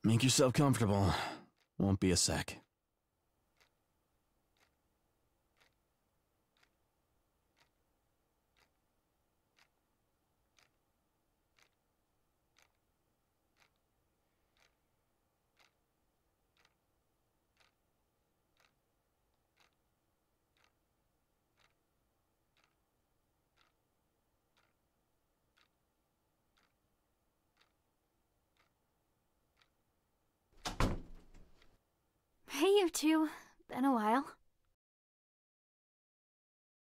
Make yourself comfortable. Won't be a sec. Hey, you two. Been a while.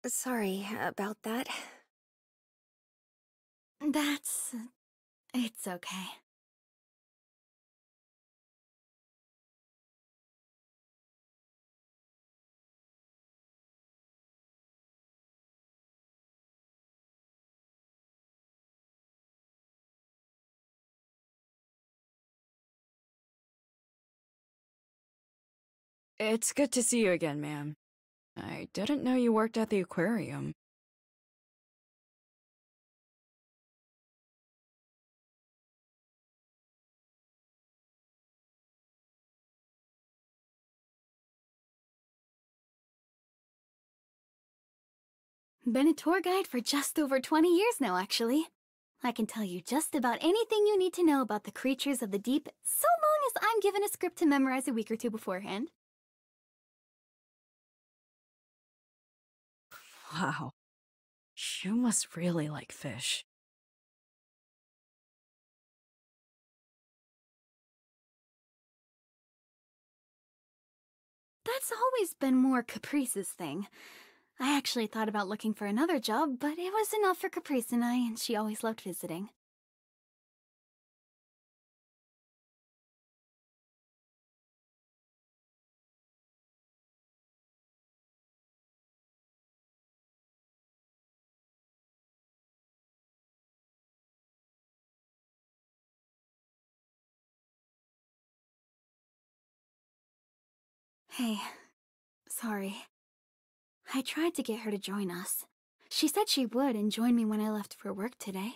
Sorry about that. It's okay. It's good to see you again, ma'am. I didn't know you worked at the aquarium. Been a tour guide for just over 20 years now, actually. I can tell you just about anything you need to know about the creatures of the deep, so long as I'm given a script to memorize a week or two beforehand. Wow. You must really like fish. That's always been more Caprice's thing. I actually thought about looking for another job, but it was enough for Caprice and she always loved visiting. Hey, sorry. I tried to get her to join us. She said she would and join me when I left for work today.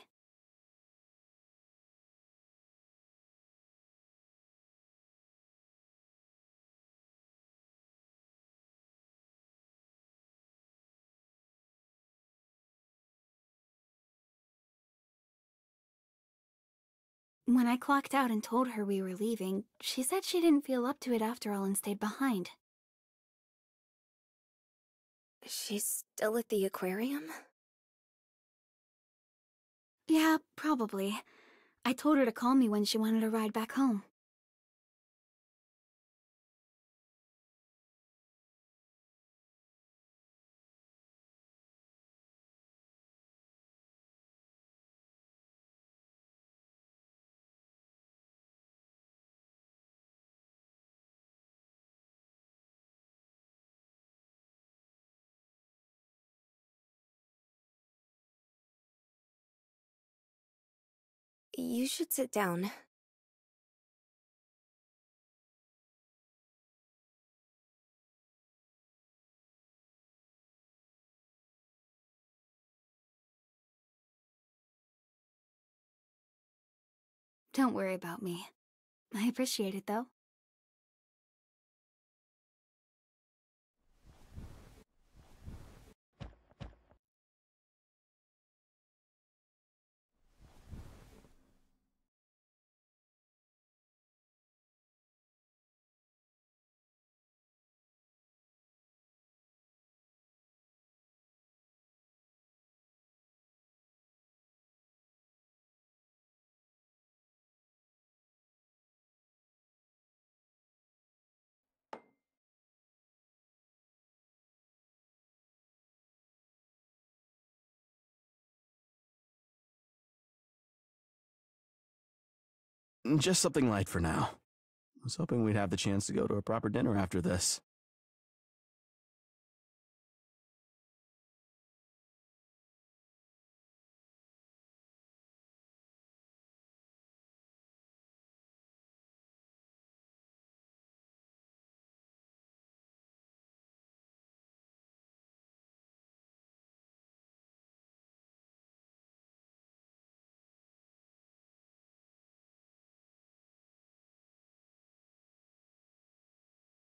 When I clocked out and told her we were leaving, she said she didn't feel up to it after all and stayed behind. She's still at the aquarium? Yeah, probably. I told her to call me when she wanted a ride back home. You should sit down. Don't worry about me. I appreciate it, though. Just something light for now. I was hoping we'd have the chance to go to a proper dinner after this.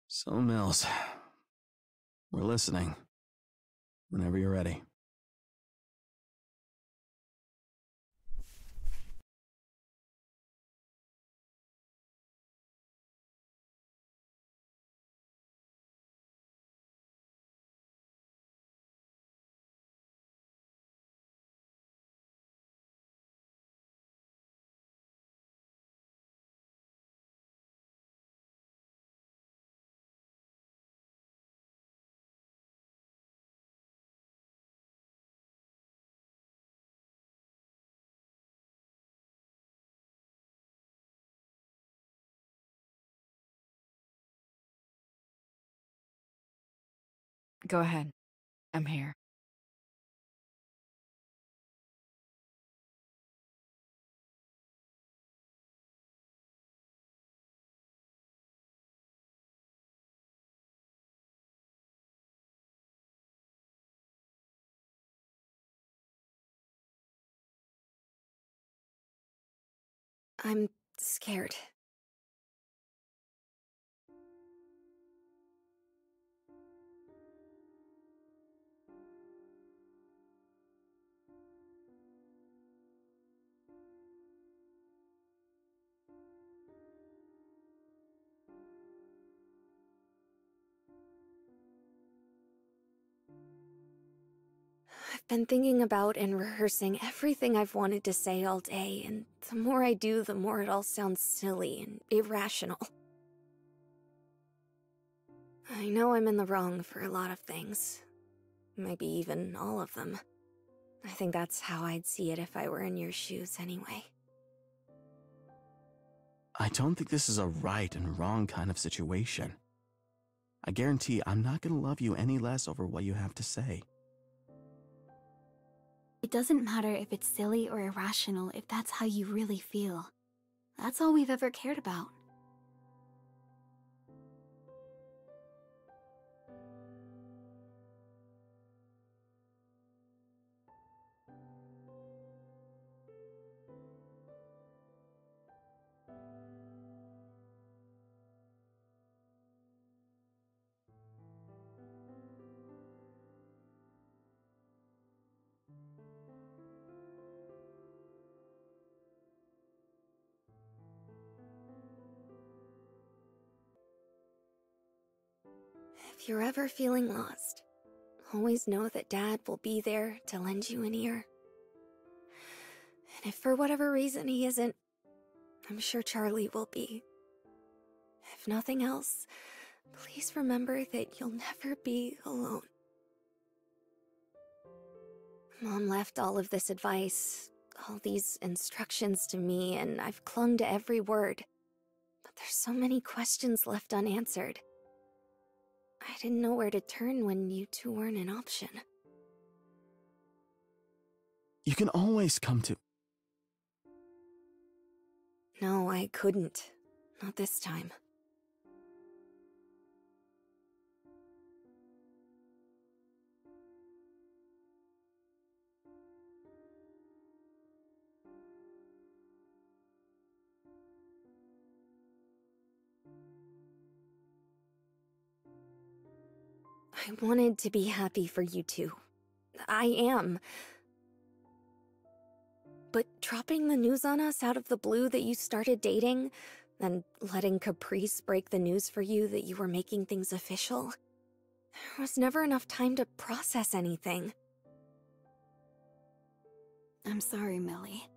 So, Mills, we're listening. Whenever you're ready. Go ahead. I'm here. I'm scared. I've been thinking about and rehearsing everything I've wanted to say all day, and the more I do, the more it all sounds silly and irrational. I know I'm in the wrong for a lot of things. Maybe even all of them. I think that's how I'd see it if I were in your shoes anyway. I don't think this is a right and wrong kind of situation. I guarantee I'm not gonna love you any less over what you have to say. It doesn't matter if it's silly or irrational if that's how you really feel. That's all we've ever cared about. If you're ever feeling lost, always know that Dad will be there to lend you an ear. And if for whatever reason he isn't, I'm sure Charlie will be. If nothing else, please remember that you'll never be alone. Mom left all of this advice, all these instructions to me, and I've clung to every word. But there's so many questions left unanswered. I didn't know where to turn when you two weren't an option. You can always come to... No, I couldn't. Not this time. I wanted to be happy for you two. I am. But dropping the news on us out of the blue that you started dating, then letting Caprice break the news for you that you were making things official, there was never enough time to process anything. I'm sorry, Millie.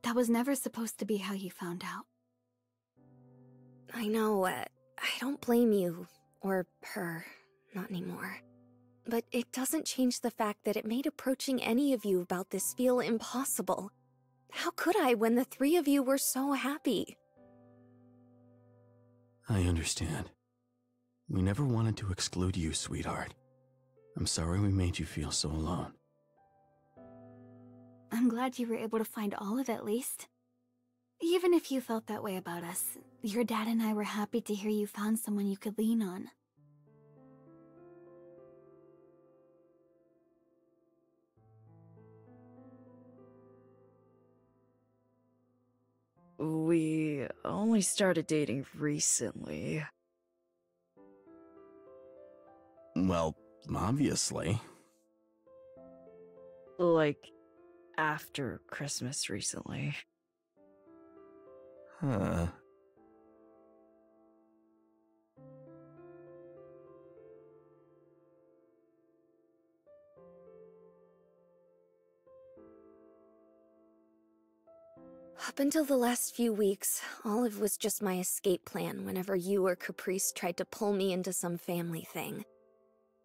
That was never supposed to be how you found out. I know, I don't blame you, or her, not anymore. But it doesn't change the fact that it made approaching any of you about this feel impossible. How could I when the three of you were so happy? I understand. We never wanted to exclude you, sweetheart. I'm sorry we made you feel so alone. I'm glad you were able to find Olive at least. Even if you felt that way about us, your dad and I were happy to hear you found someone you could lean on. We only started dating recently. Well, obviously. Like, after Christmas recently. Huh. Up until the last few weeks, Olive was just my escape plan whenever you or Caprice tried to pull me into some family thing.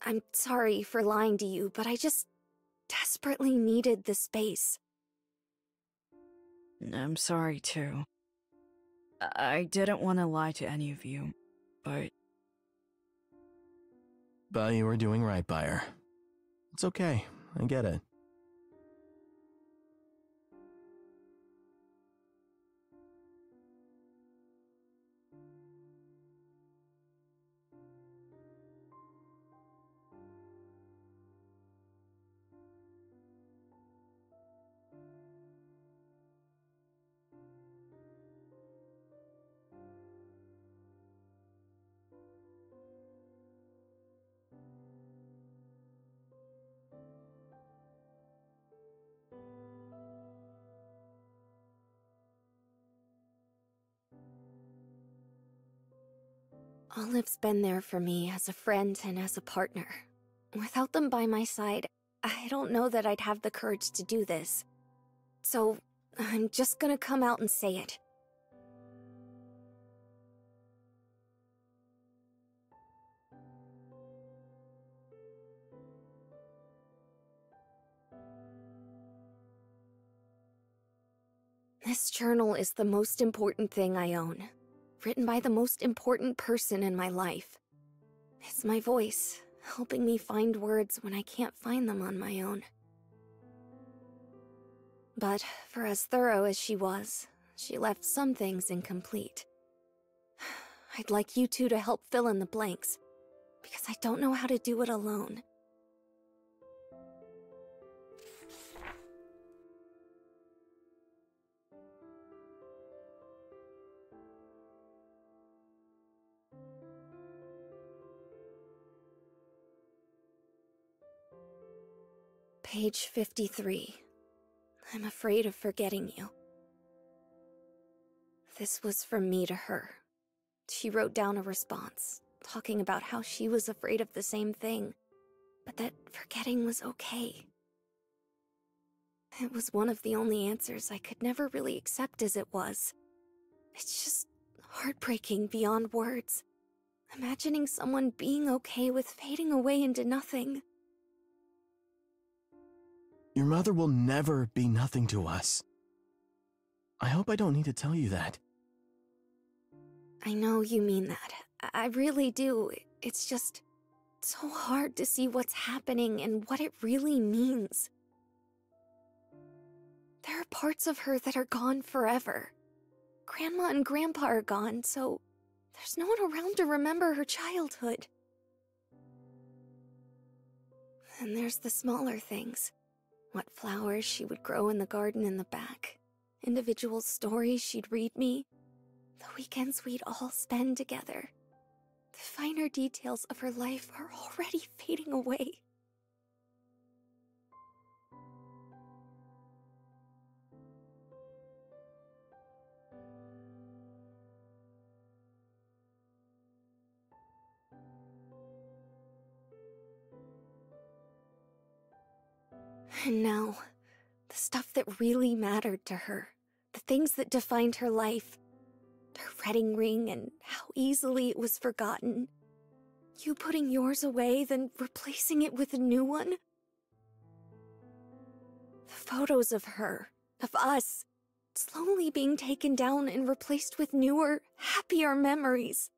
I'm sorry for lying to you, but I just desperately needed the space. I'm sorry, too. I didn't want to lie to any of you, but... But you were doing right by her. It's okay, I get it. Olive's been there for me as a friend and as a partner. Without them by my side, I don't know that I'd have the courage to do this. So, I'm just gonna come out and say it. This journal is the most important thing I own. Written by the most important person in my life. It's my voice, helping me find words when I can't find them on my own. But for as thorough as she was, she left some things incomplete. I'd like you two to help fill in the blanks, because I don't know how to do it alone. Page 53. I'm afraid of forgetting you. This was from me to her. She wrote down a response, talking about how she was afraid of the same thing, but that forgetting was okay. It was one of the only answers I could never really accept as it was. It's just heartbreaking beyond words. Imagining someone being okay with fading away into nothing. Your mother will never be nothing to us. I hope I don't need to tell you that. I know you mean that. I really do. It's just so hard to see what's happening and what it really means. There are parts of her that are gone forever. Grandma and Grandpa are gone, so there's no one around to remember her childhood. And there's the smaller things. What flowers she would grow in the garden in the back. Individual stories she'd read me. The weekends we'd all spend together. The finer details of her life are already fading away. And now, the stuff that really mattered to her, the things that defined her life, her wedding ring and how easily it was forgotten. You putting yours away, then replacing it with a new one? The photos of her, of us, slowly being taken down and replaced with newer, happier memories.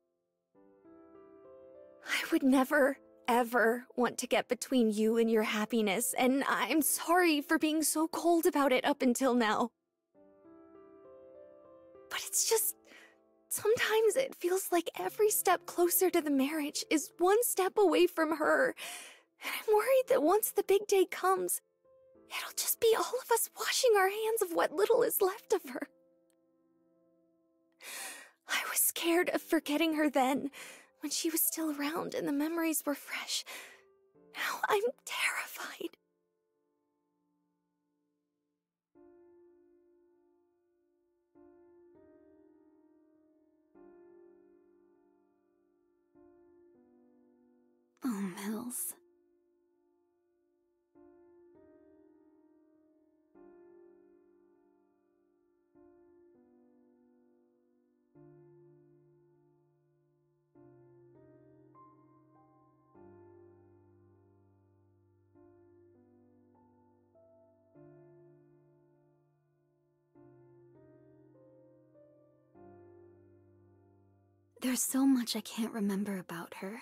I would never, ever want to get between you and your happiness, and I'm sorry for being so cold about it up until now. But it's just, sometimes it feels like every step closer to the marriage is one step away from her. And I'm worried that once the big day comes, it'll just be all of us washing our hands of what little is left of her. I was scared of forgetting her then, when she was still around and the memories were fresh. Now I'm terrified. Oh, Mills. There's so much I can't remember about her.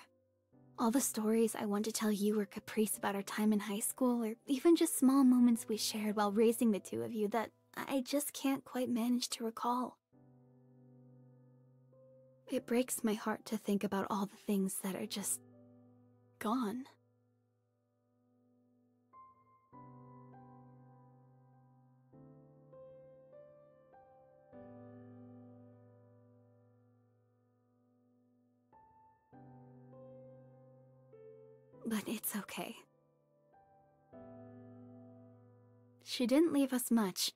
All the stories I want to tell you or Caprice about our time in high school, or even just small moments we shared while raising the two of you that I just can't quite manage to recall. It breaks my heart to think about all the things that are just gone. But it's okay. She didn't leave us much,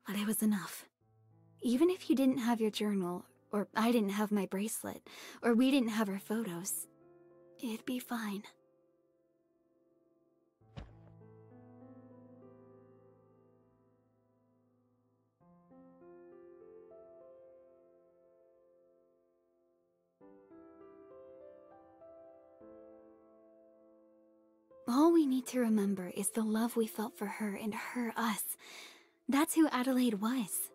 but it was enough. Even if you didn't have your journal, or I didn't have my bracelet, or we didn't have our photos, it'd be fine. All we need to remember is the love we felt for her and her us. That's who Adelaide was.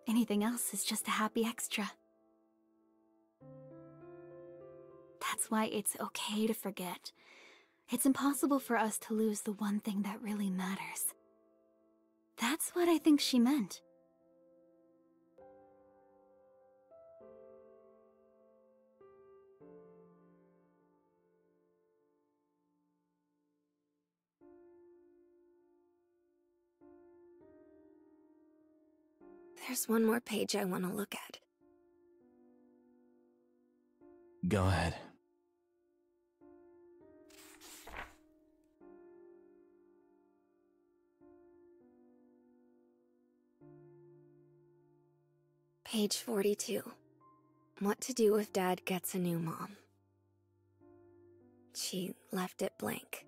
Anything else is just a happy extra. That's why it's okay to forget. It's impossible for us to lose the one thing that really matters. That's what I think she meant. There's one more page I want to look at. Go ahead. Page 42. What to do if Dad gets a new mom. She left it blank.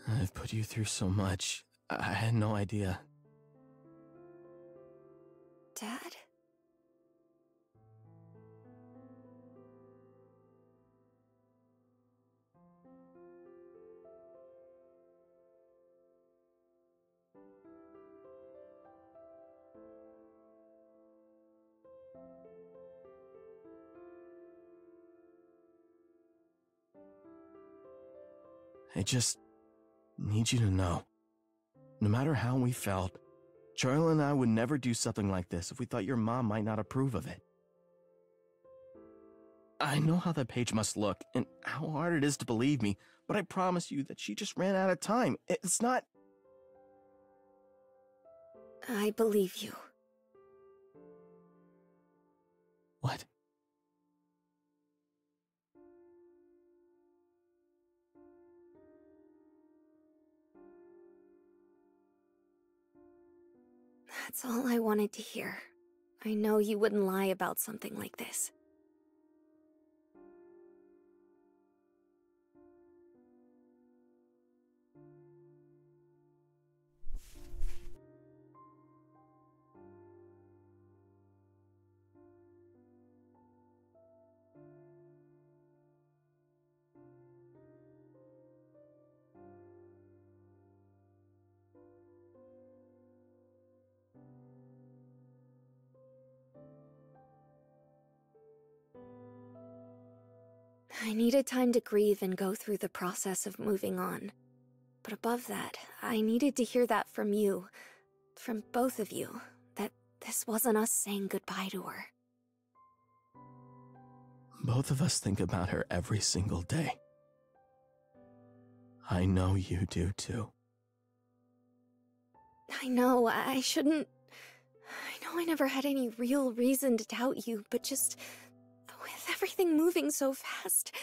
I've put you through so much. I had no idea. Dad? I just need you to know, no matter how we felt, Charlie and I would never do something like this if we thought your mom might not approve of it. I know how that page must look and how hard it is to believe me, but I promise you that she just ran out of time. It's not... I believe you. What? That's all I wanted to hear. I know you wouldn't lie about something like this. I needed time to grieve and go through the process of moving on. But above that, I needed to hear that from you, from both of you, that this wasn't us saying goodbye to her. Both of us think about her every single day. I know you do too. I know, I shouldn't... I know I never had any real reason to doubt you, but just... with everything moving so fast...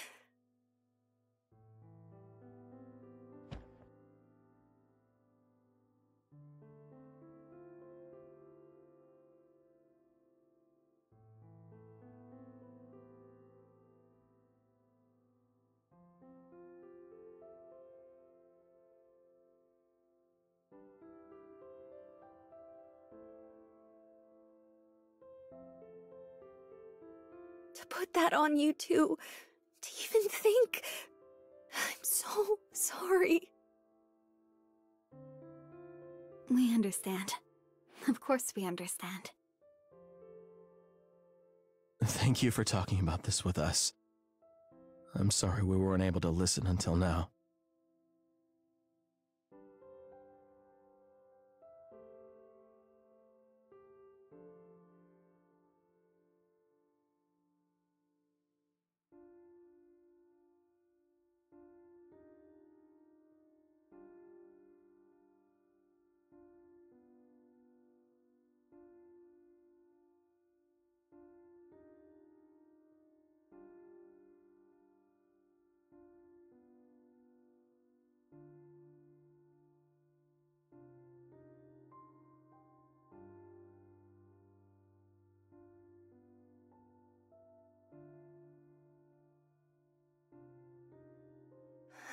To put that on you too, to even think... I'm so sorry. We understand. Of course we understand. Thank you for talking about this with us. I'm sorry we weren't able to listen until now.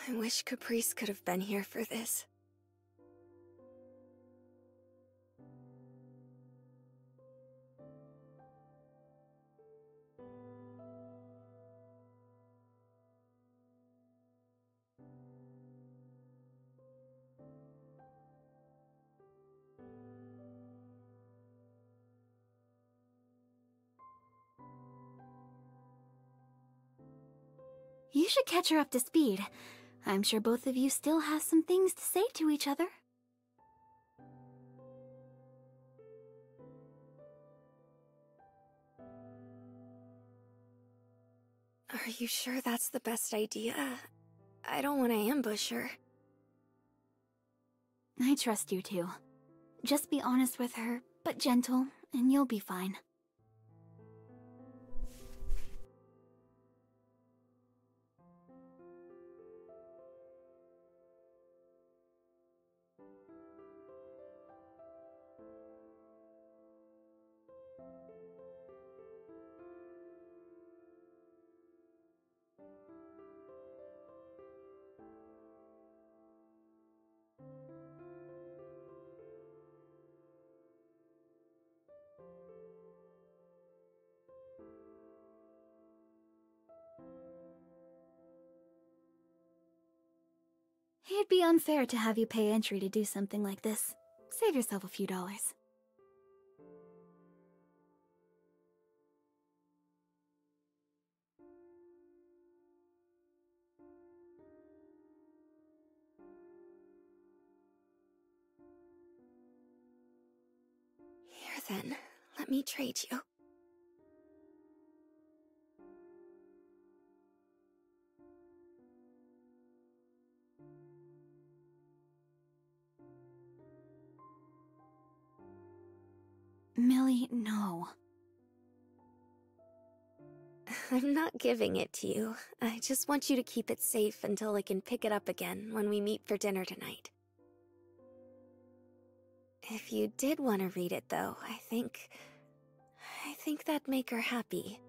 I wish Caprice could have been here for this. You should catch her up to speed. I'm sure both of you still have some things to say to each other. Are you sure that's the best idea? I don't want to ambush her. I trust you too. Just be honest with her, but gentle, and you'll be fine. It'd be unfair to have you pay entry to do something like this. Save yourself a few dollars. Here then, let me trade you. Millie, no. I'm not giving it to you. I just want you to keep it safe until I can pick it up again when we meet for dinner tonight. If you did want to read it, though, I think that'd make her happy.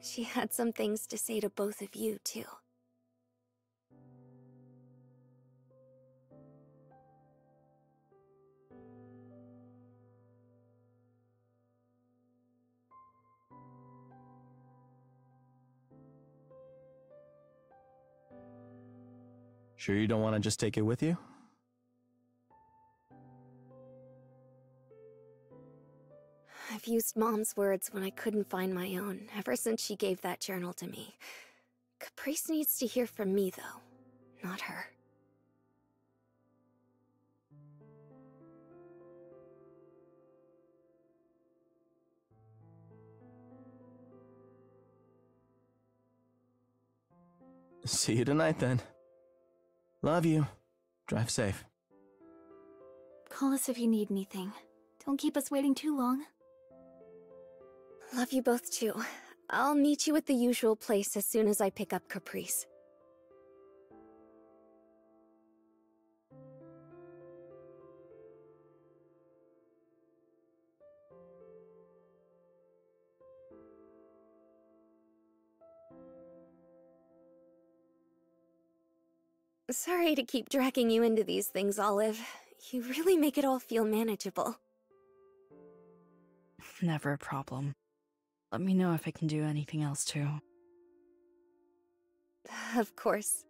She had some things to say to both of you, too. Sure you don't want to just take it with you? I've used Mom's words when I couldn't find my own, ever since she gave that journal to me. Caprice needs to hear from me, though, not her. See you tonight, then. Love you. Drive safe. Call us if you need anything. Don't keep us waiting too long. Love you both, too. I'll meet you at the usual place as soon as I pick up Caprice. Sorry to keep dragging you into these things, Olive. You really make it all feel manageable. Never a problem. Let me know if I can do anything else too. Of course.